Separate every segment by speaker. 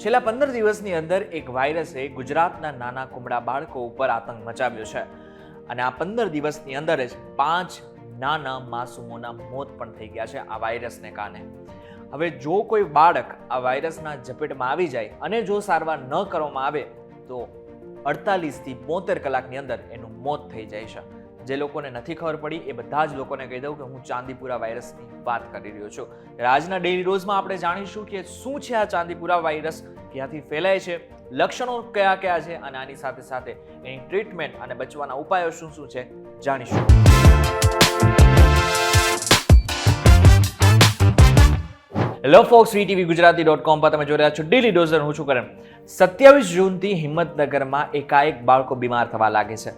Speaker 1: છેલ્લા 15 દિવસની અંદર એક વાયરસે ગુજરાતના નાના કુમળા બાળકો ઉપર આતંક મચાવ્યો છે અને આ 15 દિવસની અંદર જ 5 નાના માસૂમોના મોત પણ થઈ ગયા છે આ વાયરસને કારણે. હવે જો કોઈ બાળક આ વાયરસના ઝપેટમાં આવી જાય અને જો સારવાર ન કરવામાં આવે તો 48 થી 72 કલાકની અંદર એનું મોત થઈ જાય છે. જે લોકોને નથી ખબર પડી એ બધા જ લોકોને કહી દઉં કે હું ચાંદીપુરા વાયરસની વાત કરી રહ્યો છું. આજના ડેઇલી ડોઝમાં આપણે જાણીશું કે શું છે આ ચાંદીપુરા વાયરસ, ક્યાંથી ફેલાય છે, લક્ષણો કયા કયા છે અને આની સાથે સાથે એની ટ્રીટમેન્ટ અને બચવાના ઉપાયો શું શું છે જાણીશું. હેલો ફોક્સ, VTVGujarati.com પર તમે જોઈ રહ્યા છો ડેઇલી ડોઝ. હું છું કરણ. 27 જૂનથી હિંમતનગરમાં એકાએક બાળકો બીમાર થવા લાગે છે.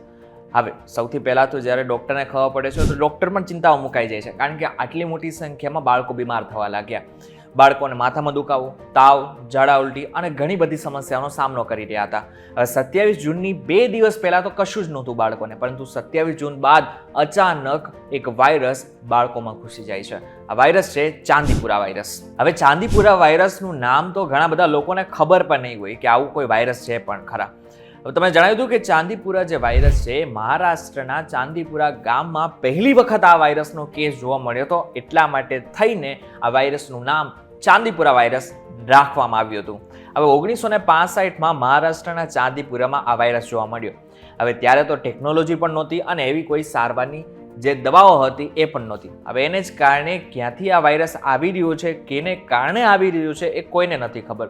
Speaker 1: હવે સૌથી પહેલાં તો જ્યારે ડૉક્ટરને ખબર પડે છે તો ડૉક્ટર પણ ચિંતાઓ મુકાઈ જાય છે, કારણ કે આટલી મોટી સંખ્યામાં બાળકો બીમાર થવા લાગ્યા. બાળકોને માથામાં દુખાવો, તાવ, ઝાડા ઉલટી અને ઘણી બધી સમસ્યાઓનો સામનો કરી રહ્યા હતા. 27 જૂનની 2 દિવસ પહેલાં તો કશું જ નહોતું બાળકોને, પરંતુ 27 જૂન બાદ અચાનક એક વાયરસ બાળકોમાં ઘૂસી જાય છે. આ વાયરસ છે ચાંદીપુરા વાયરસ. હવે ચાંદીપુરા વાયરસનું નામ તો ઘણા બધા લોકોને ખબર પણ નહીં હોય કે આવું કોઈ વાયરસ છે પણ ખરા. હવે તમે જણાવ્યું હતું કે ચાંદીપુરા જે વાયરસ છે, મહારાષ્ટ્રના ચાંદીપુરા ગામમાં પહેલી વખત આ વાયરસનો કેસ જોવા મળ્યો હતો. એટલા માટે થઈને આ વાયરસનું નામ ચાંદીપુરા વાયરસ રાખવામાં આવ્યું હતું. હવે 1965માં મહારાષ્ટ્રના ચાંદીપુરામાં આ વાયરસ જોવા મળ્યો. હવે ત્યારે તો ટેકનોલોજી પણ નહોતી અને એવી કોઈ સારવારની જે દવાઓ હતી એ પણ નહોતી. હવે એને જ કારણે ક્યાંથી આ વાયરસ આવી રહ્યો છે, કેને કારણે આવી રહ્યો છે એ કોઈને નથી ખબર.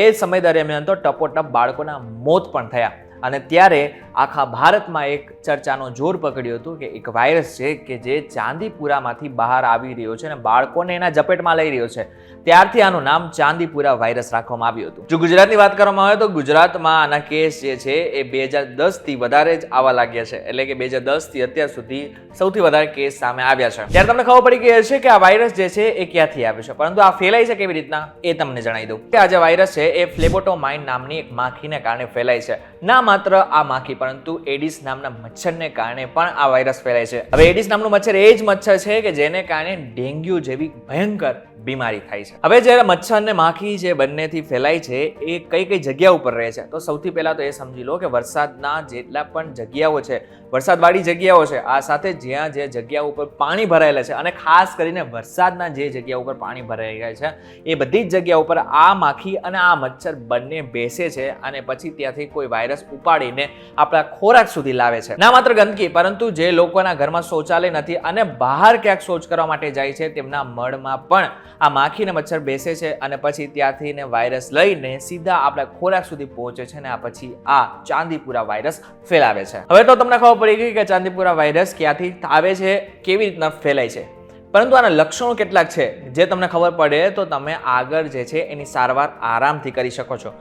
Speaker 1: એ સમય દરમિયાન તો ટપોટપ બાળકોના મોત પણ થયા અને ત્યારે આખા ભારતમાં એક ચર્ચાનો જોર પકડ્યું હતું કે એક વાયરસ છે કે જે ચાંદીપુરામાંથી બહાર આવી રહ્યો છે અને બાળકોને એના ઝપેટમાં લઈ રહ્યો છે. ત્યારથી આનું નામ ચાંદીપુરા વાયરસ રાખવામાં આવ્યું હતું. જો ગુજરાતની વાત કરવામાં આવે તો ગુજરાતમાં આના કેસ જે છે એ 2010થી વધારે જ આવવા લાગ્યા છે. એટલે કે 2010થી અત્યાર સુધી સૌથી વધારે કેસ સામે આવ્યા છે. ત્યારે તમને ખબર પડી ગઈ હશે કે આ વાયરસ જે છે એ ક્યાંથી આવ્યો છે, પરંતુ આ ફેલાય છે કેવી રીતના એ તમને જણાવી દઉં. આ જે વાયરસ છે એ ફ્લેબોટોમાઇન નામની એક માખીને કારણે ફેલાય છે. ના માત્ર આ માખી, પરંતુ એડિસ નામના મચ્છરને કારણે પણ આ વાયરસ ફેલાય છે. હવે એડિસ નામનું મચ્છર એ જ મચ્છર છે કે જેને કારણે ડેન્ગ્યુ જેવી ભયંકર બીમારી થાય છે. હવે જ્યારે મચ્છર અને માખી જે બંનેથી ફેલાય છે એ કઈ કઈ જગ્યા ઉપર રહે છે, તો સૌથી પહેલા તો એ સમજી લો કે વરસાદના જેટલા પણ જગ્યાઓ છે, વરસાદવાળી જગ્યાઓ છે, આ સાથે જ્યાં જે જગ્યાઓ ઉપર પાણી ભરાયેલા છે અને ખાસ કરીને વરસાદના જે જગ્યા ઉપર પાણી ભરાઈ ગયા છે એ બધી જ જગ્યા ઉપર આ માખી અને આ મચ્છર બંને બેસે છે અને પછી ત્યાંથી કોઈ વાયરસ ઉપાડીને આપણા ખોરાક સુધી લાવે છે. ના માત્ર ગંદકી, પરંતુ જે લોકોના ઘરમાં શૌચાલય નથી અને બહાર ક્યાંક શૌચ કરવા માટે જાય છે તેમના મળમાં પણ આ માખી અને મચ્છર બેસે છે અને પછી ત્યાંથી ને વાયરસ લઈને સીધા આપણા ખોરાક સુધી પહોંચે છે અને આ પછી આ ચાંદીપુરા વાયરસ ફેલાવે છે. હવે તો તમને ખબર પડી ગઈ કે ચાંદીપુરા વાયરસ ક્યાંથી આવે છે, કેવી રીતના ફેલાય છે, પરંતુ આના લક્ષણો કેટલાક છે જે તમને ખબર પડે તો તમે આગળ જે છે એની સારવાર આરામથી કરી શકો છો.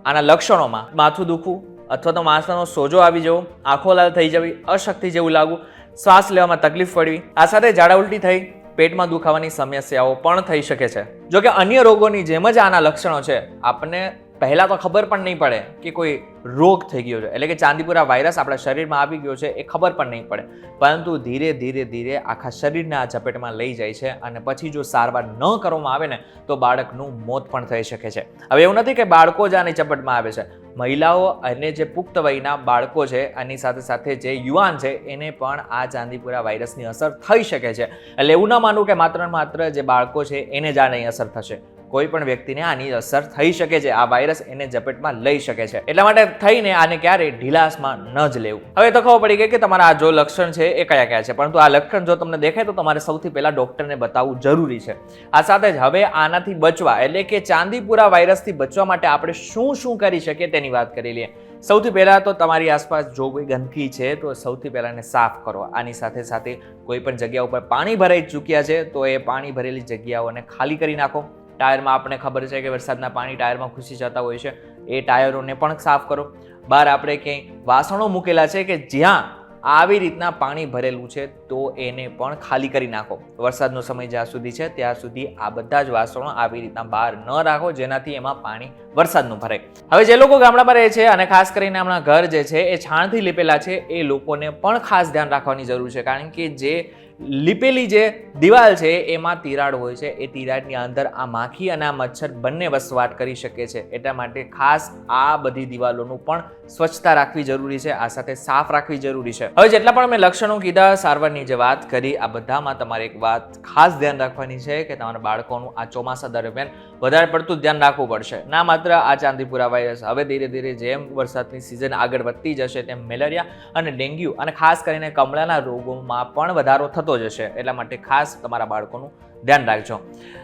Speaker 1: આના લક્ષણોમાં માથું દુખવું અથવા તો માથાનો સોજો આવી જવો, આંખો લાલ થઈ જવી, અશક્તિ જેવું લાગવું, શ્વાસ લેવામાં તકલીફ પડવી, આ સાથે ઝાડા ઉલટી થઈ, પેટમાં દુખાવાની સમસ્યાઓ પણ થઈ શકે છે. જો કે અન્ય રોગોની જેમ જ આના લક્ષણો છે. આપણને પહેલા તો ખબર પણ નહીં પડે કે કોઈ રોગ થઈ ગયો છે, એટલે કે ચાંદીપુરા વાયરસ આપણા શરીરમાં આવી ગયો છે એ ખબર પણ નહીં પડે, પરંતુ ધીરે ધીરે ધીરે આખા શરીરને આ ઝપેટમાં લઈ જાય છે અને પછી જો સારવાર ન કરવામાં આવે ને તો બાળકનું મોત પણ થઈ શકે છે. હવે એવું નથી કે બાળકો જ આની ઝપેટમાં આવે છે, મહિલાઓ અને જે પુખ્ત વયના બાળકો છે આની સાથે સાથે જે યુવાન છે એને પણ આ ચાંદીપુરા વાયરસની અસર થઈ શકે છે. એટલે એવું ના માનવું કે માત્ર ને માત્ર જે બાળકો છે એને જ આની અસર થશે. કોઈ પણ વ્યક્તિને આની અસર થઈ શકે છે, આ વાયરસ એને ઝપેટમાં લઈ શકે છે. એટલા માટે થઈને આને ક્યારે ઢીલાસમાં ન જ લેવું. હવે તો ખબર પડી ગઈ કે તમારા આ જો લક્ષણ છે એ કયા કયા છે, પરંતુ આ લક્ષણ જો તમને દેખાય તો તમારે સૌથી પહેલા ડોક્ટરને બતાવવું જરૂરી છે. આ સાથે જ હવે આનાથી બચવા, એટલે કે ચાંદીપુરા વાયરસથી બચવા માટે આપણે શું શું કરી શકીએ તેની વાત કરી લઈએ. સૌથી પહેલા તો તમારી આસપાસ જો કોઈ ગંદકી છે તો સૌથી પહેલા એને સાફ કરો. આની સાથે સાથે કોઈ પણ જગ્યા ઉપર પાણી ભરાઈ ચૂક્યા છે તો એ પાણી ભરેલી જગ્યાઓને ખાલી કરી નાખો. ટાયરમાં આપણે ખબર છે કે વરસાદના પાણી ટાયરમાં ઘૂસી જતા હોય છે, એ ટાયરોને પણ સાફ કરો. બહાર આપણે ક્યાંય વાસણો મૂકેલા છે કે જ્યાં આવી રીતના પાણી ભરેલું છે તો એને પણ ખાલી કરી નાખો. વરસાદનો સમય જ્યાં સુધી છે ત્યાં સુધી આ બધા જ વાસણો આવી રીતના બહાર ન રાખો જેનાથી એમાં પાણી વરસાદનું ભરાય. હવે જે લોકો ગામડામાં રહે છે અને ખાસ કરીને આપણા ઘર જે છે એ છાણથી લીપેલા છે એ લોકોને પણ ખાસ ધ્યાન રાખવાની જરૂર છે, કારણ કે જે લીપેલી જે દિવાલ છે એમાં તિરાડ હોય છે, એ તિરાડની અંદર આ માખી અને આ મચ્છર બંને વસવાટ કરી શકે છે. એટલા માટે ખાસ આ બધી દિવાલોનું પણ સ્વચ્છતા રાખવી જરૂરી છે, આ સાથે સાફ રાખવી જરૂરી છે. હવે જેટલા પણ મેં લક્ષણો કીધા, સારવારની જે વાત કરી, આ બધામાં તમારે એક વાત ખાસ ધ્યાન રાખવાની છે કે તમારા બાળકોનું આ ચોમાસા દરમિયાન વધારે પડતું ધ્યાન રાખવું પડશે. ના માત્ર આ ચાંદીપુરા વાયરસ, હવે ધીરે ધીરે જેમ વરસાદની સિઝન આગળ વધતી જશે તેમ મેલેરિયા અને ડેન્ગ્યુ અને ખાસ કરીને કમળાના રોગોમાં પણ વધારો થતો જશે. એટલા માટે ખાસ તમારા બાળકોનું ધ્યાન રાખજો.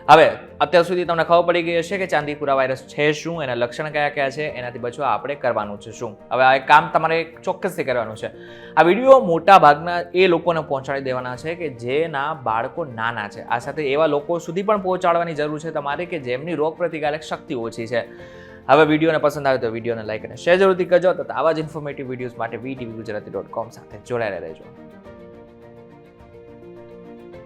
Speaker 1: હવે અત્યાર સુધી તમને ખબર પડી ગઈ હશે કે ચાંદીપુરા વાયરસ છે શું, એના લક્ષણ કયા કયા છે, એનાથી બચવા આપણે કરવાનું છે શું. હવે આ એક કામ તમારે ચોક્કસથી કરવાનું છે. આ વિડીયો મોટા ભાગના એ લોકોને પહોંચાડી દેવાના છે કે જેના બાળકો નાના છે. આ સાથે એવા લોકો સુધી પણ પહોંચાડવાની જરૂર છે તમારે કે જેમની રોગ પ્રતિકારક શક્તિ ઓછી છે. હવે વિડીયોને પસંદ આવે તો વિડીયોને લાઈક અને શેર જરૂરથી કરજો. તો આવા જ ઇન્ફોર્મેટિવ વિડીયોઝ માટે VTV Gujarati.com સાથે જોડાયેલા રહેજો.